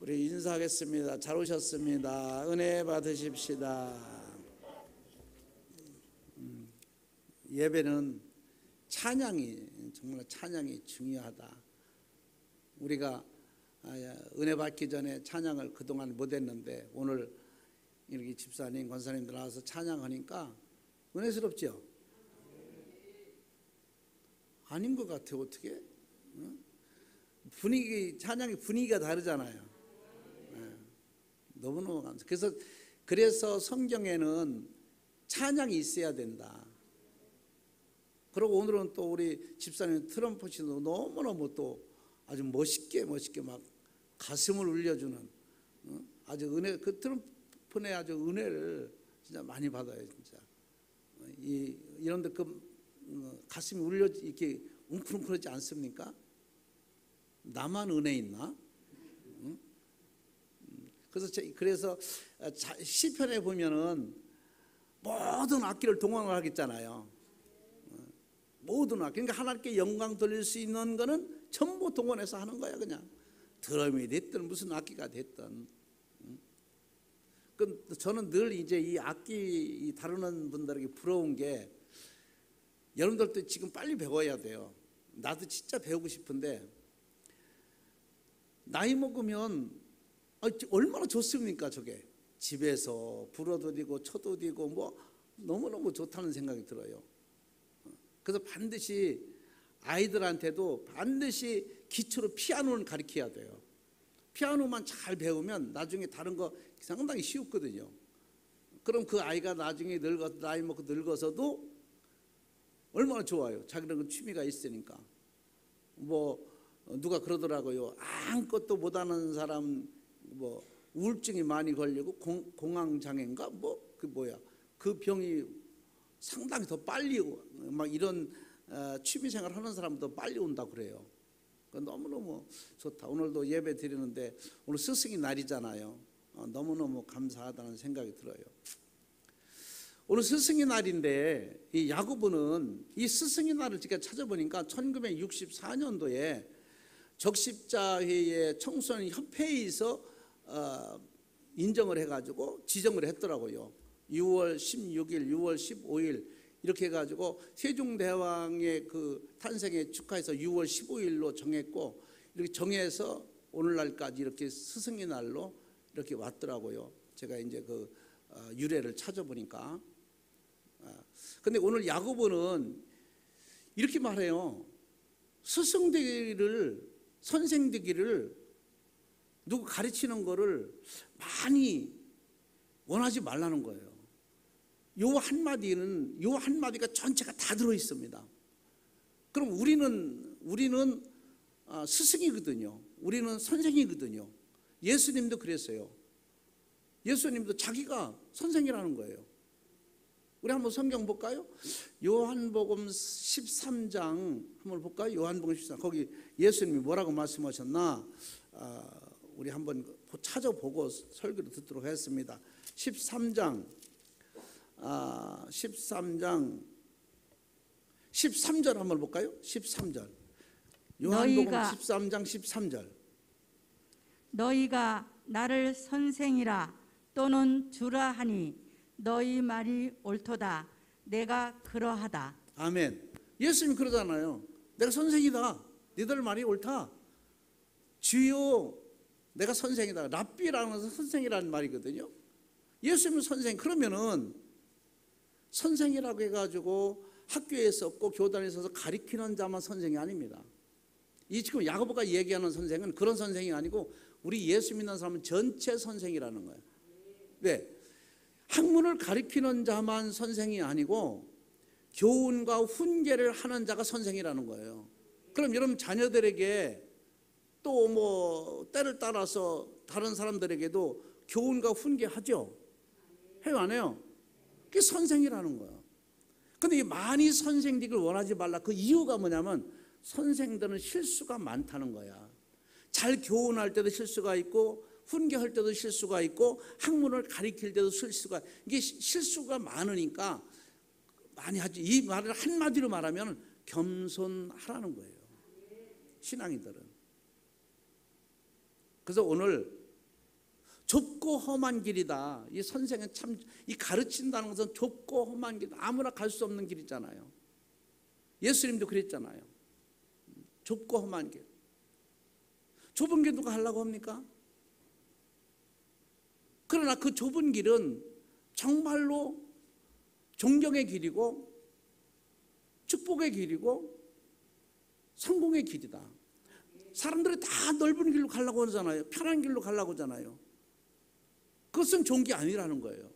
우리 인사하겠습니다. 잘 오셨습니다. 은혜 받으십시다. 예배는 정말 찬양이 중요하다. 우리가 은혜 받기 전에 찬양을 그동안 못했는데 오늘 이렇게 집사님, 권사님들 나와서 찬양하니까 은혜스럽죠? 아닌 것 같아. 어떻게? 찬양의 분위기가 다르잖아요. 너무너무 감사해요. 그래서 성경에는 찬양이 있어야 된다. 그리고 오늘은 또 우리 집사님 트럼프 씨도 너무너무 또 아주 멋있게 막 가슴을 울려주는 아주 은혜, 그 트럼프네 아주 은혜를 진짜 많이 받아요. 진짜 이런데 가슴이 울려 이렇게 웅크웅크하지 않습니까? 나만 은혜 있나? 그래서 시편에 보면은 모든 악기를 동원을 하겠잖아요. 모든 악기. 그러니까 하나님께 영광 돌릴 수 있는 거는 전부 동원해서 하는 거야. 그냥 드럼이 됐든 무슨 악기가 됐든. 저는 늘 이제 이 악기 다루는 분들에게 부러운 게, 여러분들도 지금 빨리 배워야 돼요. 나도 진짜 배우고 싶은데 나이 먹으면 얼마나 좋습니까? 저게 집에서 불어도 되고 쳐도 되고 뭐 너무너무 좋다는 생각이 들어요. 그래서 반드시 아이들한테도 반드시 기초로 피아노를 가르쳐야 돼요. 피아노만 잘 배우면 나중에 다른 거 상당히 쉬웠거든요. 그럼 그 아이가 나중에 나이 먹고 늙어서도 얼마나 좋아요. 자기는 취미가 있으니까. 뭐 누가 그러더라고요. 아무것도 못하는 사람 뭐 우울증이 많이 걸리고 공황장애인가 그 병이 상당히 더 빨리 막 이런 취미생활 하는 사람도 빨리 온다고 그래요. 너무너무 좋다. 오늘도 예배 드리는데 오늘 스승의 날이잖아요. 너무너무 감사하다는 생각이 들어요. 오늘 스승의 날인데 이 야고보는 이 스승의 날을 제가 찾아보니까 1964년도에 적십자회의 청소년 협회에서 인정을 해가지고 지정을 했더라고요. 6월 16일, 6월 15일 이렇게 해가지고 세종대왕의 그 탄생에 축하해서 6월 15일로 정했고, 이렇게 정해서 오늘날까지 이렇게 스승의 날로 이렇게 왔더라고요. 제가 이제 그 유래를 찾아보니까. 근데 오늘 야고보는 이렇게 말해요. 스승 되기를, 선생 되기를, 누구 가르치는 거를 많이 원하지 말라는 거예요. 요 한마디가 전체가 다 들어 있습니다. 그럼 우리는 스승이거든요. 우리는 선생이거든요. 예수님도 그랬어요. 예수님도 자기가 선생이라는 거예요. 우리 한번 성경 볼까요? 요한복음 13장 한번 볼까요? 요한복음 13장 거기 예수님이 뭐라고 말씀하셨나? 우리 한번 찾아보고 설교를 듣도록 하겠습니다. 13장 13절 한번 볼까요? 13절. 요한복음 13장 13절. 너희가 나를 선생이라 또는 주라 하니 너희 말이 옳도다. 내가 그러하다. 아멘. 예수님이 그러잖아요. 내가 선생이다. 너희들 말이 옳다. 주요, 내가 선생이다. 랍비라는 선생이라는 말이거든요. 예수님은 선생. 그러면은 선생이라고 해가지고 학교에 있었고 교단에 있어서 가르치는 자만 선생이 아닙니다. 이 지금 야고보가 얘기하는 선생은 그런 선생이 아니고 우리 예수 믿는 사람은 전체 선생이라는 거예요. 왜? 학문을 가르치는 자만 선생이 아니고 교훈과 훈계를 하는 자가 선생이라는 거예요. 그럼 여러분 자녀들에게 또 뭐 때를 따라서 다른 사람들에게도 교훈과 훈계하죠? 해요, 안 해요? 그게 선생이라는 거예요. 근데 이 많이 선생 되기를 원하지 말라. 그 이유가 뭐냐면 선생들은 실수가 많다는 거야. 잘 교훈할 때도 실수가 있고 훈계할 때도 실수가 있고 학문을 가르칠 때도 실수가, 이게 실수가 많으니까 많이 하지. 이 말을 한마디로 말하면 겸손하라는 거예요, 신앙인들은. 그래서 오늘 좁고 험한 길이다. 이 선생은 참, 이 가르친다는 것은 좁고 험한 길, 아무나 갈 수 없는 길이잖아요. 예수님도 그랬잖아요. 좁고 험한 길. 좁은 길 누가 하려고 합니까? 그러나 그 좁은 길은 정말로 존경의 길이고 축복의 길이고 성공의 길이다. 사람들이 다 넓은 길로 가려고 하잖아요. 편한 길로 가려고 하잖아요. 그것은 좋은 게 아니라는 거예요.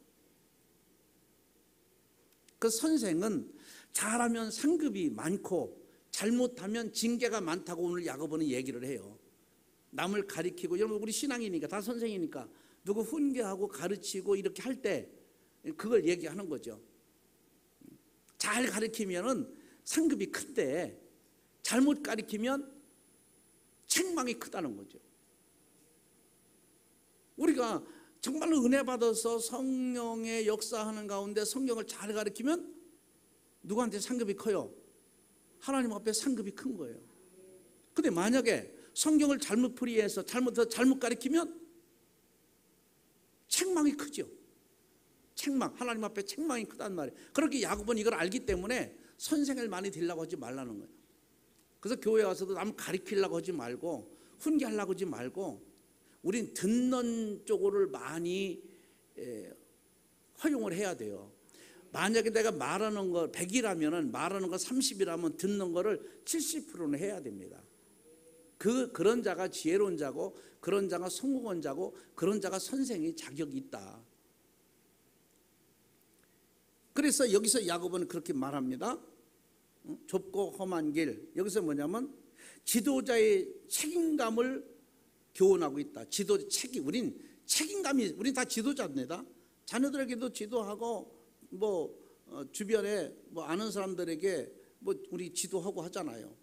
그 선생은 잘하면 상급이 많고 잘못하면 징계가 많다고 오늘 야고보는 얘기를 해요. 남을 가리키고, 여러분 우리 신앙이니까 다 선생이니까 누구 훈계하고 가르치고 이렇게 할 때 그걸 얘기하는 거죠. 잘 가르치면은 상급이 큰데 잘못 가르치면 책망이 크다는 거죠. 우리가 정말로 은혜 받아서 성령의 역사하는 가운데 성경을 잘 가르치면 누구한테 상급이 커요? 하나님 앞에 상급이 큰 거예요. 근데 만약에 성경을 잘못 풀이해서 잘못 가르치면 책망이 크죠. 책망, 하나님 앞에 책망이 크단 말이에요. 그렇게 야고보는 이걸 알기 때문에 선생을 많이 되려고 하지 말라는 거예요. 그래서 교회 와서도 남 가르치려고 하지 말고 훈계하려고 하지 말고 우린 듣는 쪽을 많이 허용을 해야 돼요. 만약에 내가 말하는 거 100이라면 말하는 거 30이라면 듣는 거를 70%는 해야 됩니다. 그런 자가 지혜로운 자고 그런 자가 성공한 자고 그런 자가 선생의 자격이 있다. 그래서 여기서 야고보는 그렇게 말합니다. 좁고 험한 길, 여기서 뭐냐면 지도자의 책임감을 교훈하고 있다. 우린 책임감이, 우린 다 지도자입니다. 자녀들에게도 지도하고 주변에 아는 사람들에게 우리 지도하고 하잖아요.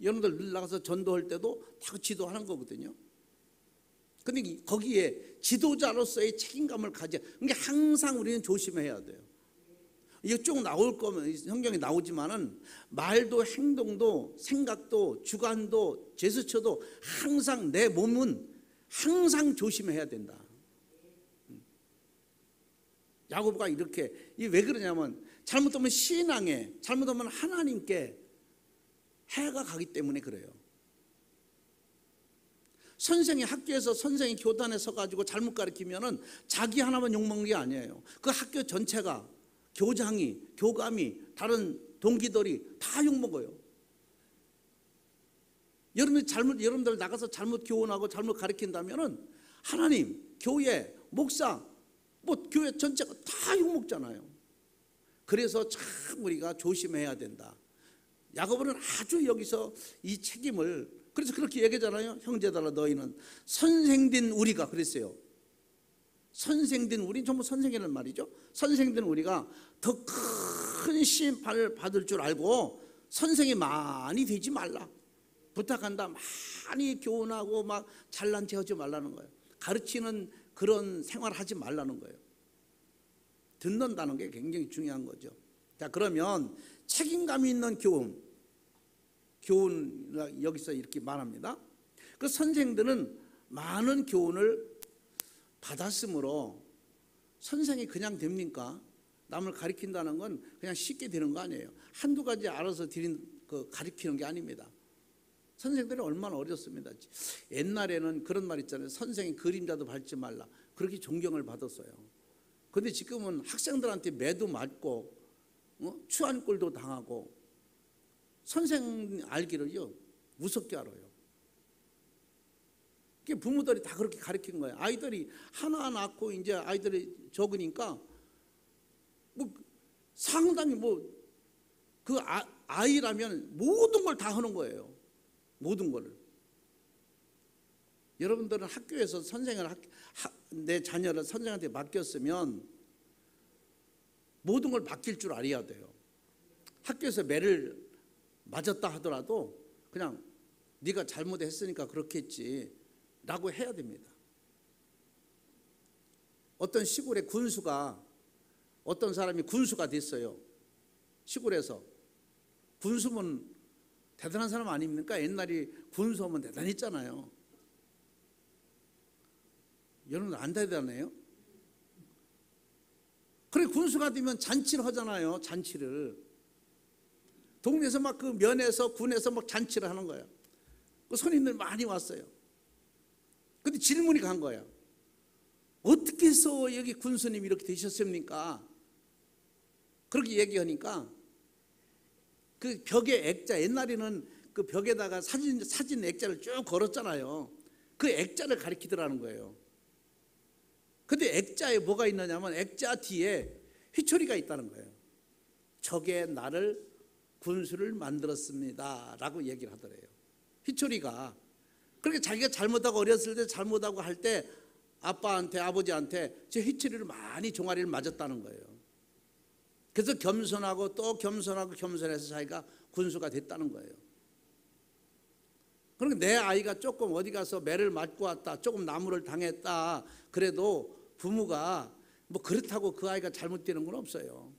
여러분들 늘 나가서 전도할 때도 다 지도하는 거거든요. 근데 거기에 지도자로서의 책임감을 가져. 그러니까 항상 우리는 조심해야 돼요. 이게 쭉 나올 거면 성경에 나오지만은 말도 행동도 생각도 주관도 제스처도 항상 내 몸은 항상 조심해야 된다. 야고보가 이렇게 왜 그러냐면 잘못하면 신앙에 잘못하면 하나님께 해가 가기 때문에 그래요. 선생이 학교에서 선생이 교단에 서가지고 잘못 가르치면은 자기 하나만 욕먹는 게 아니에요. 그 학교 전체가 교장이, 교감이, 다른 동기들이 다 욕먹어요. 여러분들 나가서 잘못 교훈하고 잘못 가르친다면은 하나님, 교회, 목사, 교회 전체가 다 욕먹잖아요. 그래서 참 우리가 조심해야 된다. 야고보는 아주 여기서 이 책임을, 그래서 그렇게 얘기하잖아요. 형제들아 너희는 선생된 우리가, 그랬어요. 선생된 우리, 전부 선생이라는 말이죠. 선생된 우리가 더 큰 심판을 받을 줄 알고 선생이 많이 되지 말라. 부탁한다. 많이 교훈하고 막 잘난 체 하지 말라는 거예요. 가르치는 그런 생활 하지 말라는 거예요. 듣는다는 게 굉장히 중요한 거죠. 자, 그러면 책임감 있는 교훈 여기서 이렇게 말합니다. 그 선생들은 많은 교훈을 받았으므로 선생이 그냥 됩니까? 남을 가르친다는 건 그냥 쉽게 되는 거 아니에요. 한두 가지 알아서 가르치는 게 아닙니다. 선생들이 얼마나 어렵습니다. 옛날에는 그런 말 있잖아요. 선생이 그림자도 밟지 말라. 그렇게 존경을 받았어요. 그런데 지금은 학생들한테 매도 맞고 추한 꼴도 당하고 선생 알기를요 무섭게 알아요. 부모들이 다 그렇게 가르친 거예요. 아이들이 하나 낳고 이제 아이들이 적으니까 상당히 그 아이라면 모든 걸 다 하는 거예요. 모든 거를. 여러분들은 학교에서 내 자녀를 선생한테 맡겼으면 모든 걸 맡길 줄 알아야 돼요. 학교에서 매를 맞았다 하더라도 그냥 네가 잘못했으니까 그렇겠지 라고 해야 됩니다. 어떤 시골의 어떤 사람이 군수가 됐어요. 시골에서. 군수면 대단한 사람 아닙니까? 옛날에 군수하면 대단했잖아요. 여러분 안 대단해요? 그래 군수가 되면 잔치를 하잖아요. 잔치를 동네에서 막 그 면에서 군에서 막 잔치를 하는 거예요. 그 손님들 많이 왔어요. 근데 질문이 간 거예요. 어떻게 해서 여기 군수님이 이렇게 되셨습니까? 그렇게 얘기하니까 그 벽에 액자, 옛날에는 그 벽에다가 사진 액자를 쭉 걸었잖아요. 그 액자를 가리키더라는 거예요. 근데 액자에 뭐가 있느냐면 액자 뒤에 휘초리가 있다는 거예요. 저게 나를 군수를 만들었습니다 라고 얘기를 하더래요. 휘초리가. 그렇게 자기가 잘못하고 어렸을 때 잘못하고 할 때 아빠한테 아버지한테 저 휘초리를 많이 종아리를 맞았다는 거예요. 그래서 겸손하고 또 겸손하고 겸손해서 자기가 군수가 됐다는 거예요. 그러니까 내 아이가 조금 어디 가서 매를 맞고 왔다, 조금 나무를 당했다, 그래도 부모가 뭐 그렇다고 그 아이가 잘못되는 건 없어요.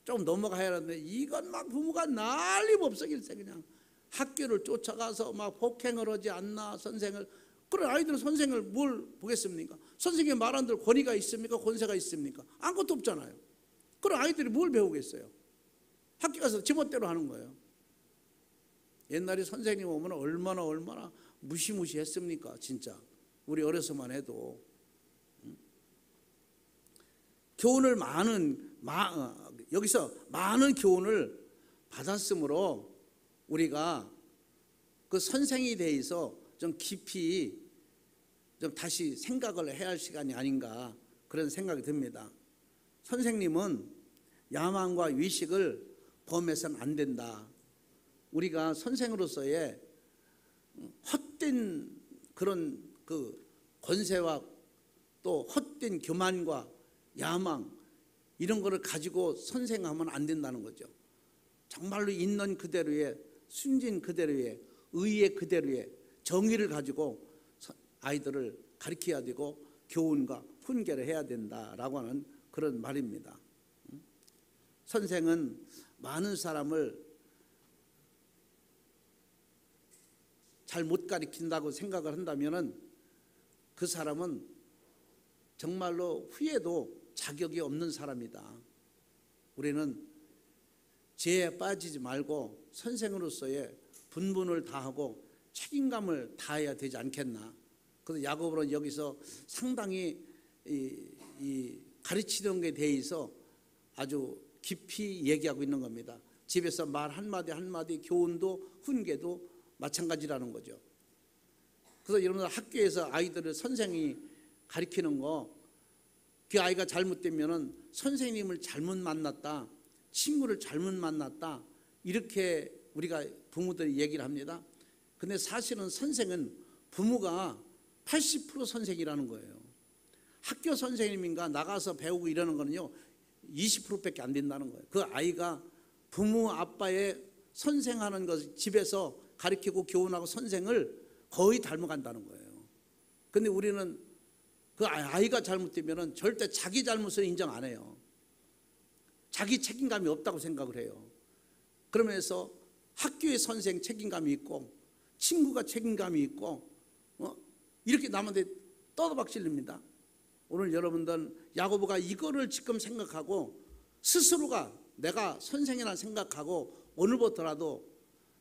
좀 넘어가야 하는데 이건 막 부모가 난리없어 일세 그냥 학교를 쫓아가서 막 폭행을 하지 않나 선생을. 그런 아이들은 선생을 뭘 보겠습니까? 선생님이 말한 대로 권위가 있습니까? 권세가 있습니까? 아무것도 없잖아요. 그런 아이들이 뭘 배우겠어요? 학교 가서 지멋대로 하는 거예요. 옛날에 선생님 오면 얼마나 무시무시했습니까? 진짜 우리 어려서만 해도. 교훈을 여기서 많은 교훈을 받았으므로 우리가 그 선생에 대해서 좀 깊이 좀 다시 생각을 해야 할 시간이 아닌가 그런 생각이 듭니다. 선생님은 야망과 위식을 범해서는 안 된다. 우리가 선생으로서의 헛된 그런 그 권세와 또 헛된 교만과 야망 이런 거를 가지고 선생하면 안 된다는 거죠. 정말로 있는 그대로의 순진 그대로의 의의 그대로의 정의를 가지고 아이들을 가르쳐야 되고 교훈과 훈계를 해야 된다라고 하는 그런 말입니다. 선생은 많은 사람을 잘 못 가르친다고 생각을 한다면 그 사람은 정말로 후회도 자격이 없는 사람이다. 우리는 죄에 빠지지 말고 선생으로서의 분분을 다하고 책임감을 다해야 되지 않겠나. 그래서 야고보는 여기서 상당히 이 가르치는 게 대해서 아주 깊이 얘기하고 있는 겁니다. 집에서 말 한마디 한마디 교훈도 훈계도 마찬가지라는 거죠. 그래서 여러분들 학교에서 아이들을 선생이 가르치는 거, 그 아이가 잘못되면은 선생님을 잘못 만났다, 친구를 잘못 만났다, 이렇게 우리가 부모들이 얘기를 합니다. 근데 사실은 선생은 부모가 80% 선생이라는 거예요. 학교 선생님인가 나가서 배우고 이러는 거는요 20%밖에 안 된다는 거예요. 그 아이가 부모 아빠의 선생하는 것, 집에서 가르치고 교훈하고 선생을 거의 닮아간다는 거예요. 근데 우리는 그 아이가 잘못되면 절대 자기 잘못을 인정 안 해요. 자기 책임감이 없다고 생각을 해요. 그러면서 학교의 선생 책임감이 있고 친구가 책임감이 있고 이렇게 남한테 떠도박질립니다. 오늘 여러분들 야고보가 이거를 지금 생각하고 스스로가 내가 선생이라 생각하고 오늘부터라도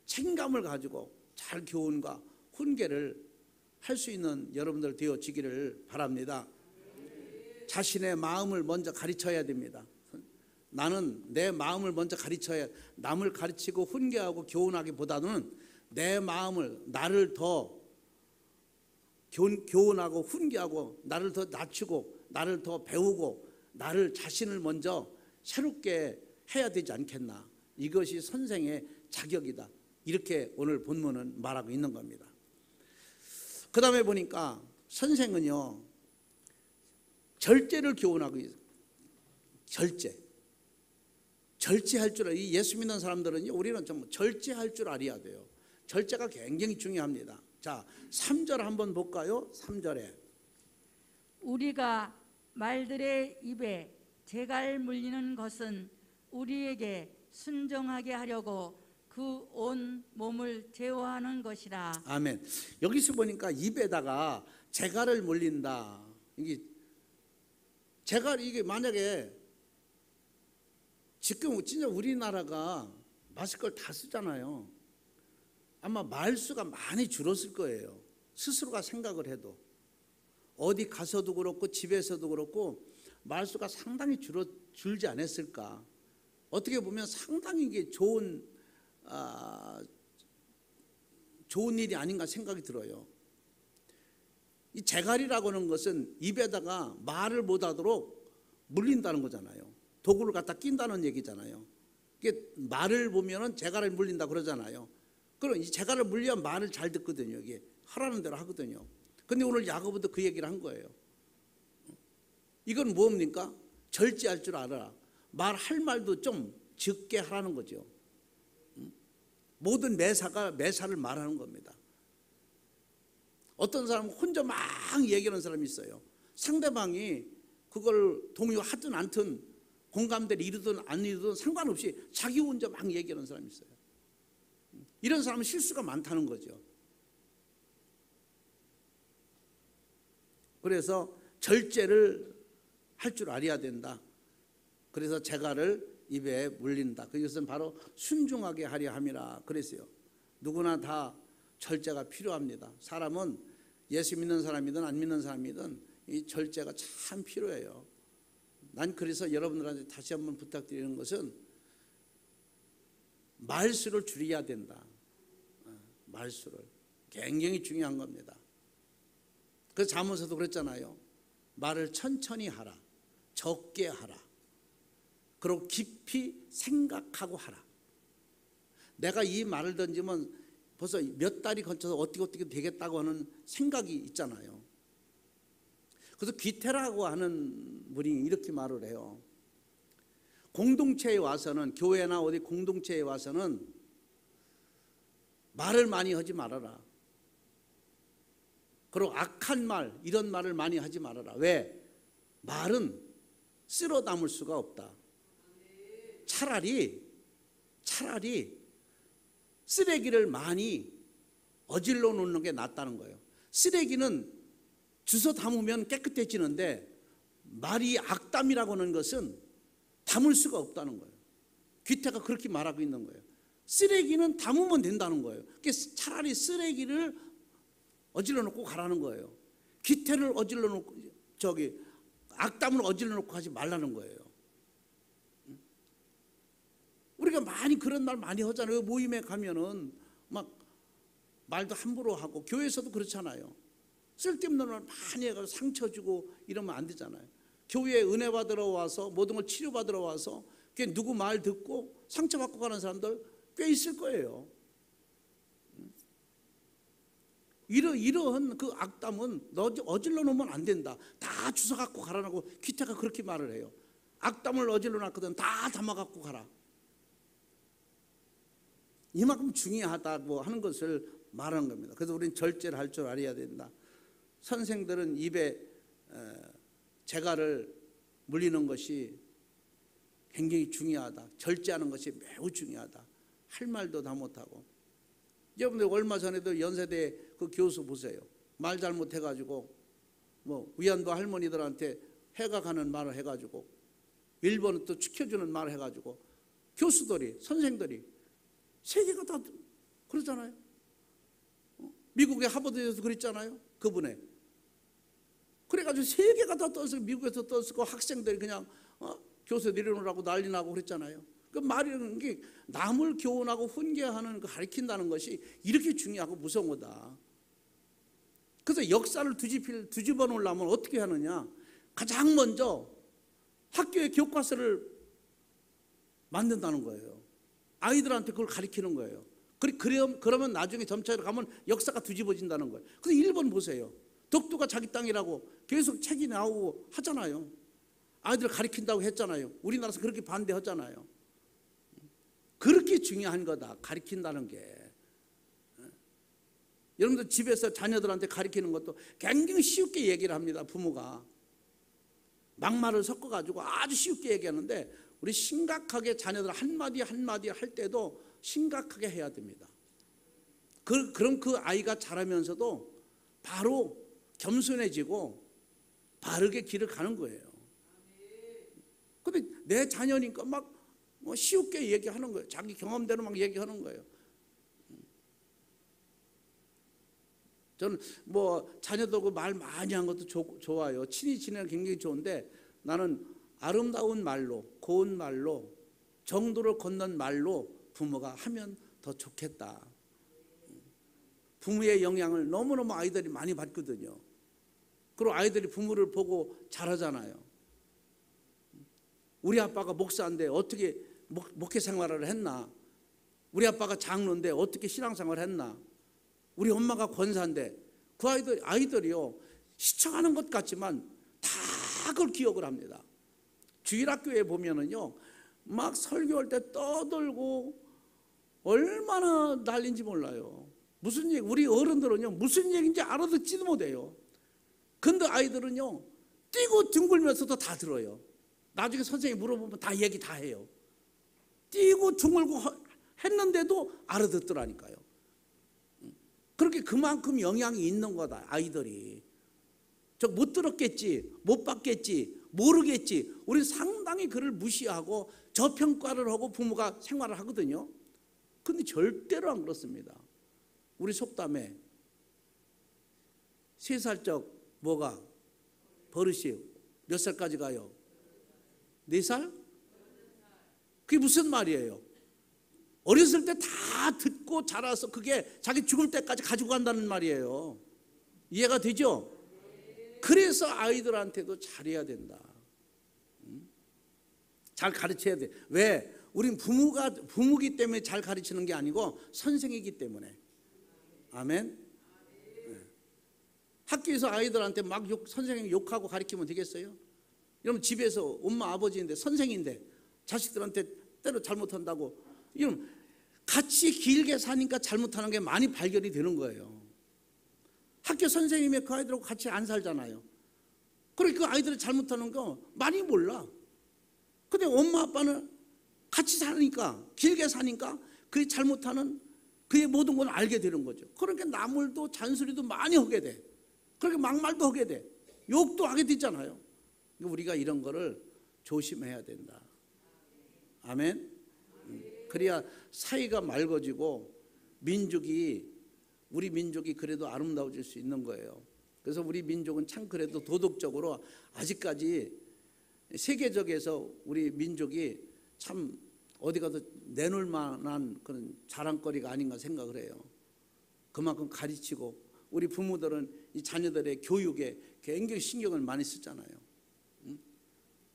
책임감을 가지고 잘 교훈과 훈계를 할 수 있는 여러분들 되어지기를 바랍니다. 자신의 마음을 먼저 가르쳐야 됩니다. 나는 내 마음을 먼저 가르쳐야, 남을 가르치고 훈계하고 교훈하기보다는 내 마음을, 나를 더 교훈하고 훈계하고 나를 더 낮추고 나를 더 배우고 나를 자신을 먼저 새롭게 해야 되지 않겠나. 이것이 선생의 자격이다. 이렇게 오늘 본문은 말하고 있는 겁니다. 그 다음에 보니까 선생은요 절제를 교훈하고 있어요. 절제할 줄 이 예수 믿는 사람들은요 우리는 좀 절제할 줄 알아야 돼요. 절제가 굉장히 중요합니다. 자 3절 한번 볼까요? 3절에 우리가 말들의 입에 재갈 물리는 것은 우리에게 순종하게 하려고 그 온 몸을 제어하는 것이라. 아멘. 여기서 보니까 입에다가 재갈을 물린다. 이게 만약에 지금 진짜 우리나라가 마실 걸 다 쓰잖아요. 아마 말수가 많이 줄었을 거예요. 스스로가 생각을 해도. 어디 가서도 그렇고 집에서도 그렇고 말수가 상당히 줄지 않았을까. 어떻게 보면 상당히 이게 좋은 일이 아닌가 생각이 들어요. 이 재갈이라고 하는 것은 입에다가 말을 못하도록 물린다는 거잖아요. 도구를 갖다 낀다는 얘기잖아요. 이게 말을 보면은 재갈을 물린다 그러잖아요. 그럼 이 재갈을 물려야 말을 잘 듣거든요. 이게 하라는 대로 하거든요. 근데 오늘 야고보도 그 얘기를 한 거예요. 이건 뭡니까? 절제할 줄 알아라. 말할 말도 좀 적게 하라는 거죠. 모든 매사가 매사를 말하는 겁니다. 어떤 사람은 혼자 막 얘기하는 사람이 있어요. 상대방이 그걸 동요하든 않든 공감대를 이루든 안 이루든 상관없이 자기 혼자 막 얘기하는 사람이 있어요. 이런 사람은 실수가 많다는 거죠. 그래서 절제를 할 줄 알아야 된다. 그래서 재갈을 입에 물린다. 그것은 바로 순종하게 하려 함이라 그랬어요. 누구나 다 절제가 필요합니다. 사람은 예수 믿는 사람이든 안 믿는 사람이든 이 절제가 참 필요해요. 난 그래서 여러분들한테 다시 한번 부탁드리는 것은 말수를 줄여야 된다. 말수를 굉장히 중요한 겁니다. 그 잠언에서도 그랬잖아요. 말을 천천히 하라. 적게 하라. 그리고 깊이 생각하고 하라. 내가 이 말을 던지면 벌써 몇 달이 거쳐서 어떻게 되겠다고 하는 생각이 있잖아요. 그래서 귀태라고 하는 분이 이렇게 말을 해요. 공동체에 와서는, 교회나 어디 공동체에 와서는 말을 많이 하지 말아라. 그리고 악한 말, 이런 말을 많이 하지 말아라. 왜? 말은 쓸어 담을 수가 없다. 차라리 쓰레기를 많이 어질러 놓는 게 낫다는 거예요. 쓰레기는 주워 담으면 깨끗해지는데 말이 악담이라고 하는 것은 담을 수가 없다는 거예요. 귀태가 그렇게 말하고 있는 거예요. 쓰레기는 담으면 된다는 거예요. 차라리 쓰레기를 어질러 놓고 가라는 거예요. 귀태를 어질러 놓고 악담을 어질러 놓고 하지 말라는 거예요. 우리가 많이 그런 말 많이 하잖아요. 모임에 가면은 막 말도 함부로 하고, 교회에서도 그렇잖아요. 쓸데없는 말 많이 해가지고 상처 주고 이러면 안 되잖아요. 교회에 은혜 받으러 와서 모든 걸 치료 받으러 와서 누구 말 듣고 상처받고 가는 사람들 꽤 있을 거예요. 이러한 그 악담은 어질러 놓으면 안 된다. 다 주워 갖고 가라고 귀태가 그렇게 말을 해요. 악담을 어질러 놨거든. 다 담아 갖고 가라. 이만큼 중요하다고 하는 것을 말하는 겁니다. 그래서 우리는 절제를 할 줄 알아야 된다. 선생들은 입에 재갈을 물리는 것이 굉장히 중요하다. 절제하는 것이 매우 중요하다. 할 말도 다 못하고. 여러분들 얼마 전에도 연세대 그 교수 보세요. 말 잘못해가지고 뭐 위안부 할머니들한테 해가 가는 말을 해가지고, 일본은 또 지켜주는 말을 해가지고, 교수들이, 선생들이 세계가 다 그러잖아요. 미국의 하버드에서 그랬잖아요. 그분에. 그래가지고 세계가 다 떠서 미국에서 떠서 학생들이 그냥 교수 내려놓으라고 난리 나고 그랬잖아요. 그 말이라는 게 남을 교훈하고 훈계하는, 가르친다는 것이 이렇게 중요하고 무서운 거다. 그래서 역사를 뒤집어 놓으려면 어떻게 하느냐? 가장 먼저 학교의 교과서를 만든다는 거예요. 아이들한테 그걸 가르치는 거예요. 그러면 나중에 점차에 가면 역사가 뒤집어진다는 거예요. 그래서 일본 보세요. 독도가 자기 땅이라고 계속 책이 나오고 하잖아요. 아이들 가르친다고 했잖아요. 우리나라에서 그렇게 반대하잖아요. 그렇게 중요한 거다, 가르친다는 게. 여러분들 집에서 자녀들한테 가르치는 것도 굉장히 쉽게 얘기를 합니다. 부모가 막말을 섞어가지고 아주 쉽게 얘기하는데, 우리 심각하게 자녀들 한마디 한마디 할 때도 심각하게 해야 됩니다. 그럼 그 아이가 자라면서도 바로 겸손해지고 바르게 길을 가는 거예요. 근데 내 자녀니까 막 뭐 쉬우게 얘기하는 거예요. 자기 경험대로 막 얘기하는 거예요. 저는 뭐 자녀들하고 말 많이 한 것도 좋아요. 친히 지내는 게 굉장히 좋은데 나는 아름다운 말로, 고운 말로, 정도를 걷는 말로 부모가 하면 더 좋겠다. 부모의 영향을 너무너무 아이들이 많이 받거든요. 그리고 아이들이 부모를 보고 자라잖아요. 우리 아빠가 목사인데 어떻게 목회 생활을 했나? 우리 아빠가 장로인데 어떻게 신앙생활을 했나? 우리 엄마가 권사인데 그 아이들이요 시청하는 것 같지만 다 그걸 기억을 합니다. 주일학교에 보면은요 막 설교할 때 떠들고 얼마나 난리인지 몰라요. 무슨 얘기, 우리 어른들은요 무슨 얘기인지 알아듣지도 못해요. 근데 아이들은요 뛰고 둥글면서도 다 들어요. 나중에 선생님이 물어보면 다 얘기 다 해요. 뛰고 둥글고 했는데도 알아듣더라니까요. 그렇게 그만큼 영향이 있는 거다. 아이들이 저 못 들었겠지, 못 봤겠지, 모르겠지. 우리 상당히 그를 무시하고 저평가를 하고 부모가 생활을 하거든요. 근데 절대로 안 그렇습니다. 우리 속담에 3살적 뭐가 버릇이 몇 살까지 가요? 4살? 그게 무슨 말이에요? 어렸을 때 다 듣고 자라서 그게 자기 죽을 때까지 가지고 간다는 말이에요. 이해가 되죠? 그래서 아이들한테도 잘해야 된다. 잘 가르쳐야 돼. 왜? 우린 부모기 때문에 잘 가르치는 게 아니고 선생이기 때문에. 아멘. 학교에서 아이들한테 막 선생님이 욕하고 가르치면 되겠어요? 여러분 집에서 엄마 아버지인데 선생인데 자식들한테 때로 잘못한다고 이러면 같이 길게 사니까 잘못하는 게 많이 발견이 되는 거예요. 학교 선생님이 그 아이들하고 같이 안 살잖아요. 그러니까 그 아이들이 잘못하는 거 많이 몰라. 근데 엄마 아빠는 같이 사니까 길게 사니까 그의 잘못하는 그의 모든 걸 알게 되는 거죠. 그러니까 나물도 잔소리도 많이 하게 돼. 그렇게 막말도 하게 돼. 욕도 하게 되잖아요. 우리가 이런 거를 조심해야 된다. 아멘. 그래야 사이가 맑아지고 우리 민족이 그래도 아름다워질 수 있는 거예요. 그래서 우리 민족은 참 그래도 도덕적으로 아직까지 세계적에서 우리 민족이 참 어디 가서 내놓을 만한 그런 자랑거리가 아닌가 생각을 해요. 그만큼 가르치고 우리 부모들은 이 자녀들의 교육에 굉장히 신경을 많이 쓰잖아요.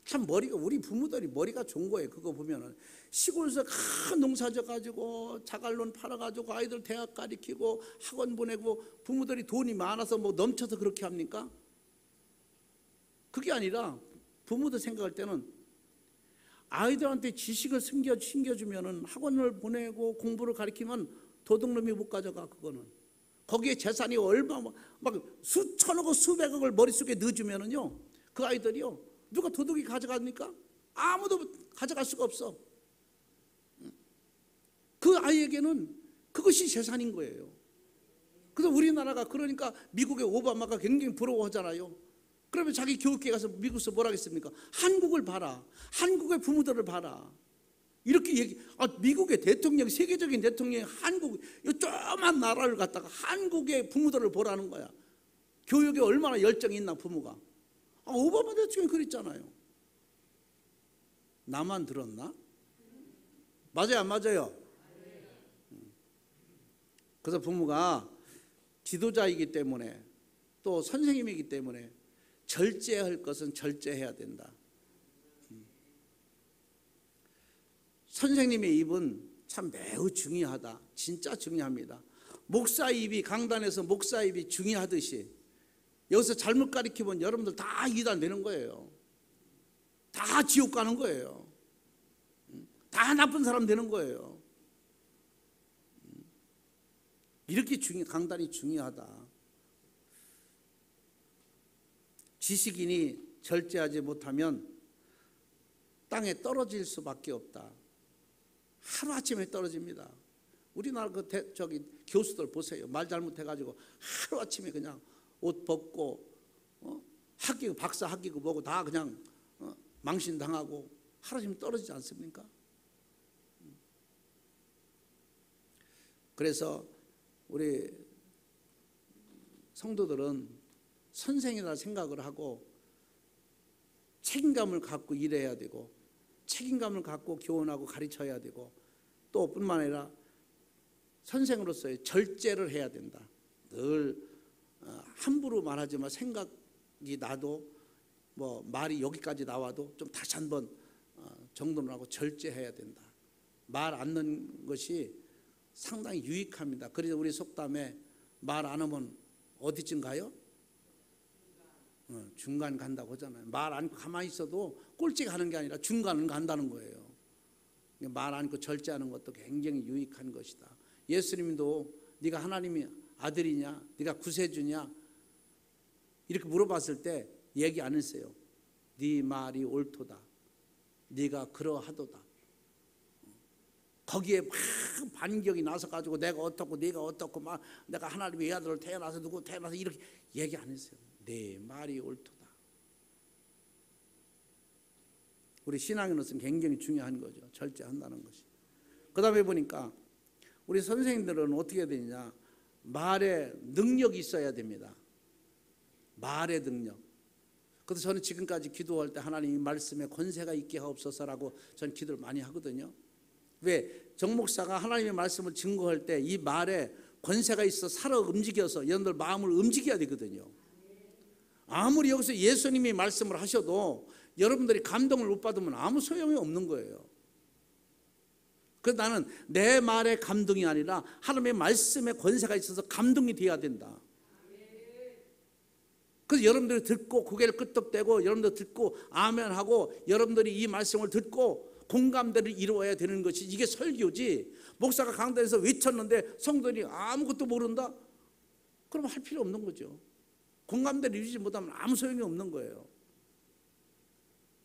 참 우리 부모들이 머리가 좋은 거예요. 그거 보면은 시골에서 큰 농사 져가지고 자갈론 팔아가지고 아이들 대학 가르치고 학원 보내고 부모들이 돈이 많아서 뭐 넘쳐서 그렇게 합니까? 그게 아니라 부모들 생각할 때는 아이들한테 지식을 숨겨주면은 학원을 보내고 공부를 가르치면 도둑놈이 못 가져가. 그거는 거기에 재산이 얼마 막 수천억 수백억을 머릿속에 넣어주면은요 그 아이들이요 누가 도둑이 가져갑니까? 아무도 가져갈 수가 없어. 그 아이에게는 그것이 재산인 거예요. 그래서 우리나라가 그러니까 미국의 오바마가 굉장히 부러워하잖아요. 그러면 자기 교육계 가서 미국에서 뭐라 하겠습니까? 한국을 봐라. 한국의 부모들을 봐라. 이렇게 미국의 대통령, 세계적인 대통령이 한국, 이 조그만 나라를 갖다가 한국의 부모들을 보라는 거야. 교육에 얼마나 열정이 있나 부모가. 오바마 대통령이 그랬잖아요. 나만 들었나? 맞아요, 안 맞아요? 그래서 부모가 지도자이기 때문에 또 선생님이기 때문에 절제할 것은 절제해야 된다. 선생님의 입은 참 매우 중요하다. 진짜 중요합니다. 목사 입이 강단에서 목사 입이 중요하듯이 여기서 잘못 가르치면 여러분들 다 이단 되는 거예요. 다 지옥 가는 거예요. 다 나쁜 사람 되는 거예요. 이렇게 강단이 중요하다. 지식인이 절제하지 못하면 땅에 떨어질 수밖에 없다. 하루아침에 떨어집니다. 우리나라 교수들 보세요. 말 잘못해가지고 하루아침에 그냥 옷 벗고 학기고 박사 학기고 뭐고 다 그냥 망신당하고 하루씩 떨어지지 않습니까? 그래서 우리 성도들은 선생이라 생각을 하고 책임감을 갖고 일해야 되고 책임감을 갖고 교훈하고 가르쳐야 되고 또 뿐만 아니라 선생으로서의 절제를 해야 된다. 늘 함부로 말하지만 생각이 나도 뭐 말이 여기까지 나와도 좀 다시 한번 정돈을 하고 절제해야 된다. 말 안 넣는 것이 상당히 유익합니다. 그래서 우리 속담에 말 안 하면 어디쯤 가요? 중간 간다고 하잖아요. 말 안 가만히 있어도 꼴찌 가는 게 아니라 중간은 간다는 거예요. 말 않고 절제하는 것도 굉장히 유익한 것이다. 예수님도 네가 하나님의 아들이냐, 네가 구세주냐 이렇게 물어봤을 때 얘기 안 했어요. 네 말이 옳도다. 네가 그러하도다. 거기에 막 반격이 나서 가지고 내가 어떻고 네가 어떻고 막 내가 하나님의 아들을 태어나서 누구 태어나서 이렇게 얘기 안 했어요. 네 말이 옳도다. 우리 신앙인으로서는 굉장히 중요한 거죠. 절제한다는 것이. 그 다음에 보니까 우리 선생님들은 어떻게 해야 되느냐. 말에 능력이 있어야 됩니다. 말의 능력. 그래서 저는 지금까지 기도할 때 하나님 말씀에 권세가 있게 하옵소서라고 저는 기도를 많이 하거든요. 왜? 정 목사가 하나님의 말씀을 증거할 때 이 말에 권세가 있어 살아 움직여서 여러분들 마음을 움직여야 되거든요. 아무리 여기서 예수님이 말씀을 하셔도 여러분들이 감동을 못 받으면 아무 소용이 없는 거예요. 그래서 나는 내 말의 감동이 아니라 하나님의 말씀에 권세가 있어서 감동이 되어야 된다. 그래서 여러분들이 듣고 고개를 끄덕대고 여러분들 듣고 아멘하고 여러분들이 이 말씀을 듣고 공감대를 이루어야 되는 것이 이게 설교지. 목사가 강단에서 외쳤는데 성도들이 아무것도 모른다? 그럼 할 필요 없는 거죠. 공감대를 이루지 못하면 아무 소용이 없는 거예요.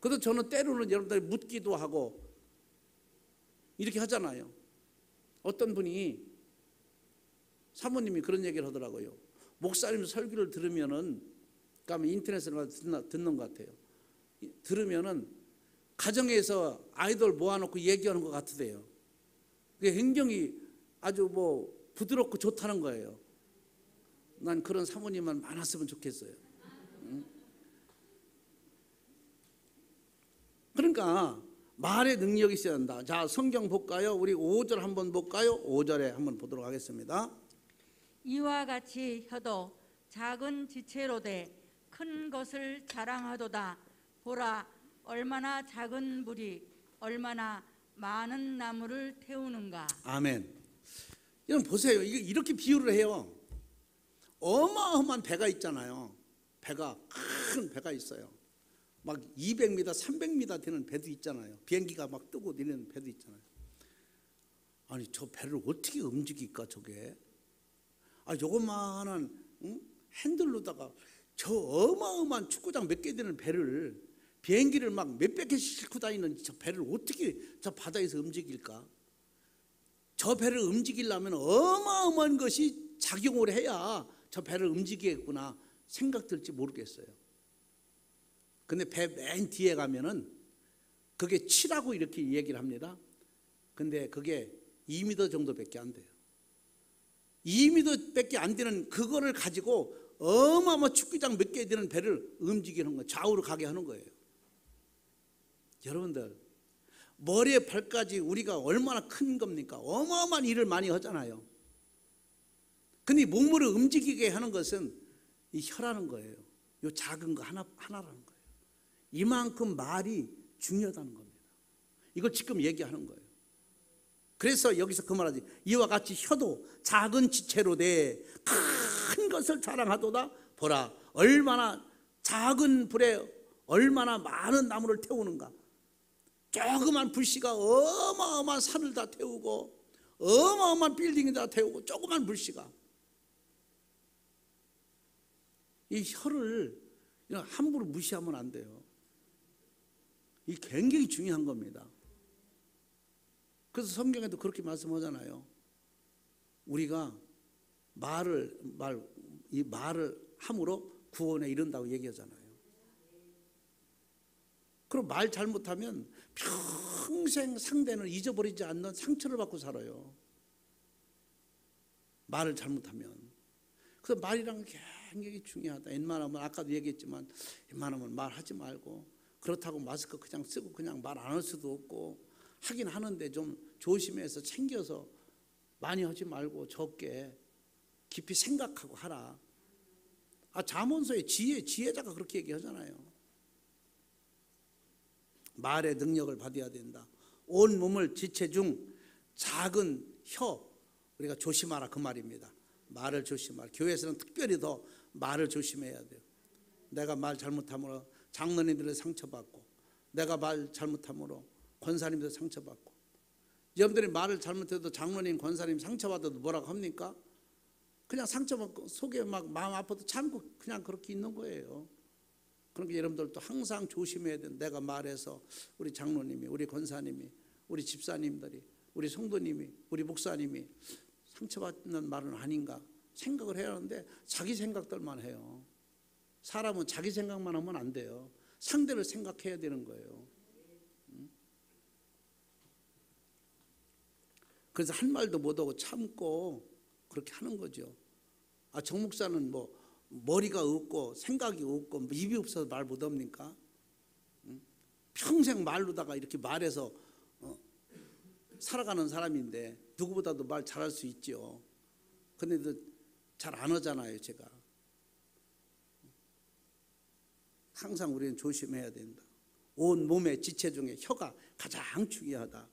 그래서 저는 때로는 여러분들이 묻기도 하고 이렇게 하잖아요. 어떤 분이 사모님이 그런 얘기를 하더라고요. 목사님 설교를 들으면은 그러니까 인터넷으로 듣는 것 같아요. 들으면은 가정에서 아이들 모아놓고 얘기하는 것 같으대요. 그게 굉장히 아주 뭐 부드럽고 좋다는 거예요. 난 그런 사모님만 많았으면 좋겠어요. 그러니까 말의 능력이 있어야 한다. 자, 성경 볼까요? 우리 5절 한번 볼까요? 5절에 한번 보도록 하겠습니다. 이와 같이 혀도 작은 지체로 돼 큰 것을 자랑하도다. 보라, 얼마나 작은 불이 얼마나 많은 나무를 태우는가. 아멘. 여러분 보세요. 이게 이렇게 비유를 해요. 어마어마한 배가 있잖아요. 배가 큰 배가 있어요. 막 200m, 300m 되는 배도 있잖아요. 비행기가 막 뜨고 내리는 배도 있잖아요. 아니 저 배를 어떻게 움직일까 저게? 아 요것만한 핸들로다가 저 어마어마한 축구장 몇 개 되는 배를 비행기를 막 몇백 개씩 싣고 다니는 저 배를 어떻게 저 바다에서 움직일까? 저 배를 움직이려면 어마어마한 것이 작용을 해야 저 배를 움직이겠구나 생각 들지 모르겠어요. 근데 배 맨 뒤에 가면은 그게 치라고 이렇게 얘기를 합니다. 근데 그게 2m 정도밖에 안 돼요. 2m밖에 안 되는 그거를 가지고 어마어마한 축구장 몇 개 되는 배를 움직이는 거예요. 좌우로 가게 하는 거예요. 여러분들 머리에 발까지 우리가 얼마나 큰 겁니까? 어마어마한 일을 많이 하잖아요. 근데 몸을 움직이게 하는 것은 이 혀라는 거예요. 이 작은 거 하나라는 거예요. 이만큼 말이 중요하다는 겁니다. 이걸 지금 얘기하는 거예요. 그래서 여기서 그 말하지. 이와 같이 혀도 작은 지체로 돼 큰 것을 자랑하도다. 보라, 얼마나 작은 불에 얼마나 많은 나무를 태우는가. 조그만 불씨가 어마어마한 산을 다 태우고 어마어마한 빌딩을 다 태우고 조그만 불씨가. 이 혀를 함부로 무시하면 안 돼요. 이 굉장히 중요한 겁니다. 그래서 성경에도 그렇게 말씀하잖아요. 우리가 말을 함으로 구원에 이른다고 얘기하잖아요. 그리고 말 잘못하면 평생 상대는 잊어버리지 않는 상처를 받고 살아요. 말을 잘못하면. 그래서 말이란 게 굉장히 중요하다. 웬만하면 아까도 얘기했지만 웬만하면 말하지 말고, 그렇다고 마스크 그냥 쓰고 그냥 말 안 할 수도 없고, 하긴 하는데 좀 조심해서 챙겨서 많이 하지 말고 적게 깊이 생각하고 하라. 잠언서의 지혜자가 그렇게 얘기하잖아요. 말의 능력을 받아야 된다. 온 몸을 지체 중 작은 혀, 우리가 조심하라 그 말입니다. 말을 조심하라. 교회에서는 특별히 더 말을 조심해야 돼요. 내가 말 잘못함으로 장로님들의 상처받고, 내가 말 잘못함으로 권사님들 상처받고, 여러분들이 말을 잘못해도 장로님, 권사님 상처받아도 뭐라고 합니까? 그냥 상처받고 속에 막 마음 아파도 참고 그냥 그렇게 있는 거예요. 그러니까 여러분들도 항상 조심해야 돼요. 내가 말해서 우리 장로님이, 우리 권사님이, 우리 집사님들이, 우리 성도님이, 우리 목사님이 상처받는 말은 아닌가 생각을 해야 하는데 자기 생각들만 해요. 사람은 자기 생각만 하면 안 돼요. 상대를 생각해야 되는 거예요. 그래서 한 말도 못하고 참고 그렇게 하는 거죠. 정 목사는 뭐 머리가 없고 생각이 없고 입이 없어서 말 못합니까? 평생 말로다가 이렇게 말해서 살아가는 사람인데 누구보다도 말 잘할 수 있죠. 그런데 잘 안 하잖아요. 제가 항상 우리는 조심해야 된다. 온 몸의 지체 중에 혀가 가장 중요하다.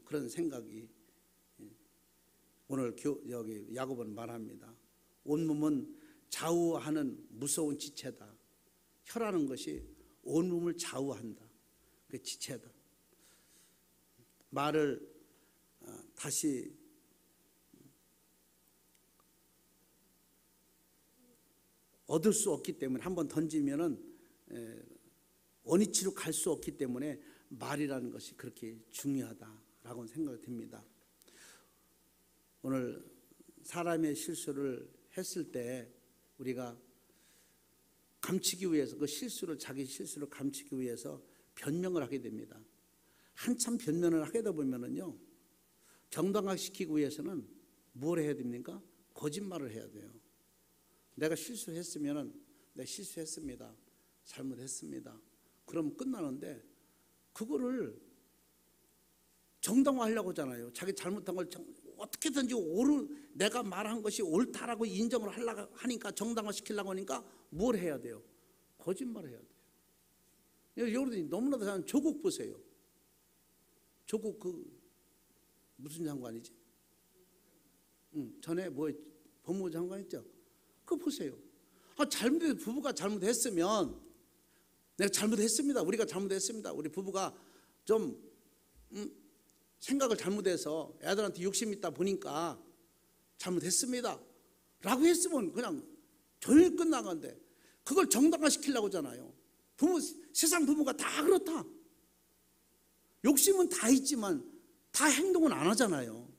그런 생각이 오늘 여기 야고보는 말합니다. 온 몸은 좌우하는 무서운 지체다. 혀라는 것이 온 몸을 좌우한다. 그 지체다. 말을 다시 얻을 수 없기 때문에, 한번 던지면은 원위치로 갈 수 없기 때문에 말이라는 것이 그렇게 중요하다라고 생각이 듭니다. 오늘 사람의 실수를 했을 때 우리가 감추기 위해서 자기 실수를 감추기 위해서 변명을 하게 됩니다. 한참 변명을 하게 되다 보면은요, 정당화시키기 위해서는 뭘 해야 됩니까? 거짓말을 해야 돼요. 내가 실수했으면은 내가 실수했습니다. 잘못했습니다. 그럼 끝나는데 그거를 정당화하려고 하잖아요. 자기 잘못한 걸 어떻게든지 내가 말한 것이 옳다라고 인정을 하려고 하니까, 정당화시키려고 하니까 뭘 해야 돼요? 거짓말을 해야 돼요. 여러분들이 너무나도 잘 조국 보세요. 조국 무슨 장관이지? 전에 법무부 장관 있죠? 그거 보세요. 부부가 잘못했으면 내가 잘못했습니다. 우리가 잘못했습니다. 우리 부부가 좀 생각을 잘못해서 애들한테 욕심 있다 보니까 잘못했습니다 라고 했으면 그냥 조용히 끝난 건데, 그걸 정당화시키려고 하잖아요. 세상 부부가 다 그렇다. 욕심은 다 있지만 다 행동은 안 하잖아요.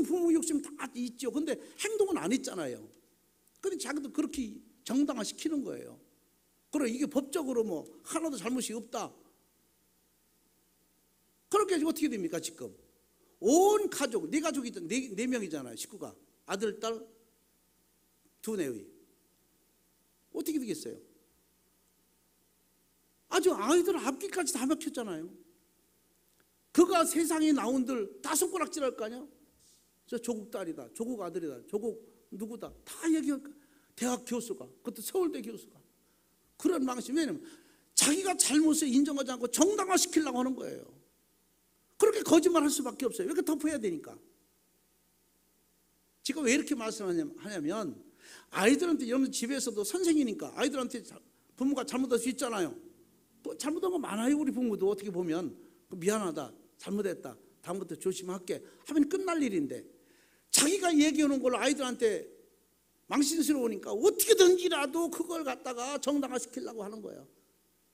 부모 욕심 다 있죠. 근데 행동은 안 했잖아요. 근데 자기도 그렇게 정당화시키는 거예요. 그래, 이게 법적으로 하나도 잘못이 없다. 그렇게 어떻게 됩니까? 지금 온 가족, 네 가족이 네 명이잖아요. 식구가 아들, 딸, 두뇌의 어떻게 되겠어요? 아주 아이들 앞뒤까지 다 막혔잖아요. 그가 세상에 나온들 다 손가락질할 거 아니야? 저 조국 딸이다, 조국 아들이다, 조국 누구다 다 얘기할 거야. 대학 교수가, 그것도 서울대 교수가 그런 방식. 왜냐면 자기가 잘못을 인정하지 않고 정당화시키려고 하는 거예요. 그렇게 거짓말할 수밖에 없어요. 왜 이렇게 덮어야 되니까. 지금 왜 이렇게 말씀하냐면, 아이들한테, 여러분 집에서도 선생이니까 아이들한테 부모가 잘못할 수 있잖아요. 잘못한 거 많아요. 우리 부모도 어떻게 보면 미안하다, 잘못했다, 다음부터 조심할게 하면 끝날 일인데, 자기가 얘기하는 걸 아이들한테 망신스러우니까 어떻게든지라도 그걸 갖다가 정당화시키려고 하는 거예요.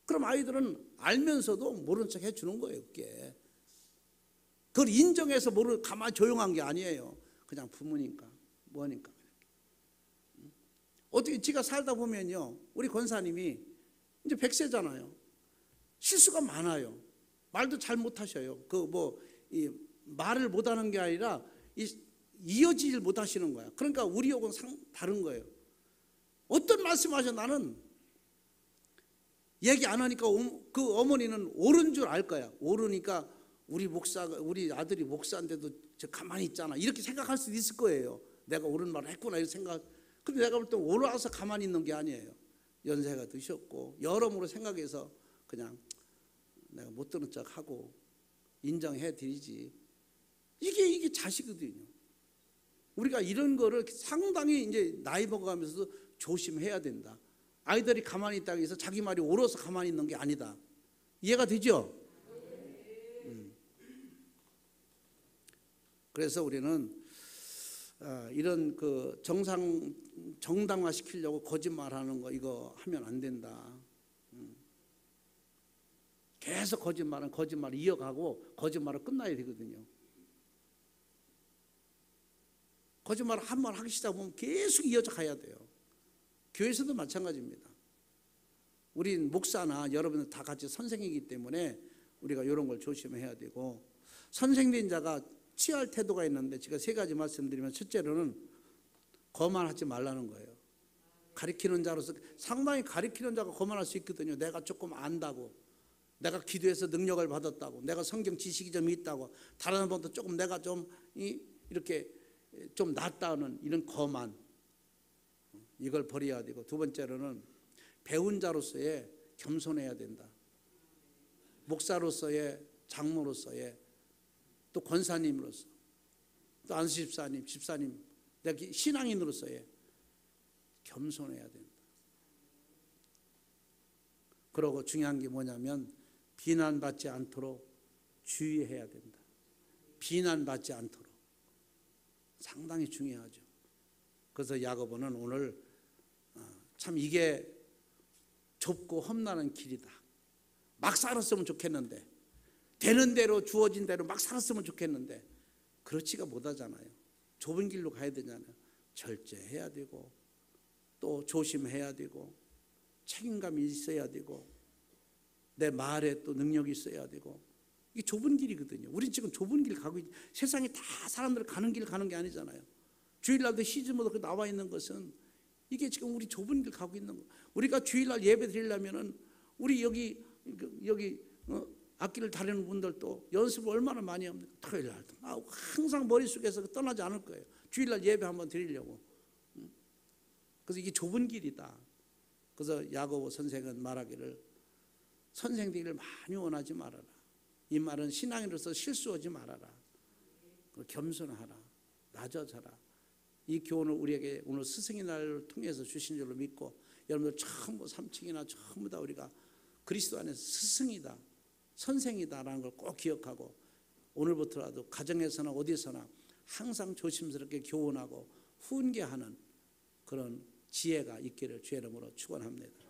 그럼 아이들은 알면서도 모른 척 해주는 거예요. 그게 그걸 인정해서 가만히 조용한 게 아니에요. 그냥 부모니까 뭐니까. 어떻게 지가 살다 보면요, 우리 권사님이 이제 100세잖아요. 실수가 많아요. 말도 잘 못하셔요. 이 말을 못하는 게 아니라 이어지질 못하시는 거야. 그러니까 우리하고는 다른 거예요. 어떤 말씀하셔 나는 얘기 안 하니까 그 어머니는 옳은 줄 알 거야. 옳으니까 우리 아들이 목사인데도 저 가만히 있잖아. 이렇게 생각할 수도 있을 거예요. 내가 옳은 말을 했구나 이렇게 생각. 근데 내가 볼 때 옳아서 가만히 있는 게 아니에요. 연세가 드셨고 여러모로 생각해서 그냥 내가 못 들은 척하고 인정해 드리지. 이게 자식이거든요. 우리가 이런 거를 상당히 이제 나이 먹어가면서도 조심해야 된다. 아이들이 가만히 있다고 해서 자기 말이 옳아서 가만히 있는 게 아니다. 이해가 되죠? 그래서 우리는 이런 그 정당화 시키려고 거짓말하는 거 이거 하면 안 된다. 계속 거짓말을 이어가고 거짓말을 끝나야 되거든요. 거짓말을 한 번 하기 시작 보면 계속 이어져 가야 돼요. 교회에서도 마찬가지입니다. 우린 목사나 여러분들 다 같이 선생이기 때문에 우리가 이런 걸 조심해야 되고, 선생된 자가 취할 태도가 있는데 제가 세 가지 말씀드리면, 첫째로는 거만하지 말라는 거예요. 가르치는 자로서 상당히 가르치는 자가 거만할 수 있거든요. 내가 조금 안다고, 내가 기도해서 능력을 받았다고, 내가 성경 지식이 좀 있다고, 다른 분도 조금 내가 좀 이렇게 좀 낫다는 이런 거만, 이걸 버려야 되고, 두 번째로는 배운 자로서의 겸손해야 된다. 목사로서의, 장로로서의, 또 권사님으로서, 또 안수 집사님, 내가 신앙인으로서의 겸손해야 된다. 그러고 중요한 게 뭐냐면 비난받지 않도록 주의해야 된다. 비난받지 않도록. 상당히 중요하죠. 그래서 야고보는 오늘 참 이게 좁고 험난한 길이다. 막 살았으면 좋겠는데, 되는 대로 주어진 대로 막 살았으면 좋겠는데 그렇지가 못하잖아요. 좁은 길로 가야 되잖아요. 절제해야 되고, 또 조심해야 되고, 책임감이 있어야 되고, 내 말에 또 능력이 있어야 되고. 이게 좁은 길이거든요. 우린 지금 좁은 길 가고 세상에 다 사람들 가는 길 가는 게 아니잖아요. 주일날도 시즌마다 나와 있는 것은 이게 지금 우리 좁은 길 가고 있는 거. 우리가 주일날 예배 드리려면은 우리 여기 악기를 다루는 분들도 연습을 얼마나 많이 합니까? 토요일날도 항상 머릿속에서 떠나지 않을 거예요. 주일날 예배 한번 드리려고. 그래서 이게 좁은 길이다. 그래서 야고보 선생은 말하기를, 선생 되기를 많이 원하지 말아라. 이 말은 신앙인으로서 실수하지 말아라. 겸손하라. 낮아져라. 이 교훈을 우리에게 오늘 스승의 날을 통해서 주신 줄로 믿고, 여러분들 전부 3층이나 전부 다 우리가 그리스도 안에서 스승이다, 선생이다라는 걸 꼭 기억하고, 오늘부터라도 가정에서나 어디서나 항상 조심스럽게 교훈하고 훈계하는 그런 지혜가 있기를 주의 이름으로 축원합니다.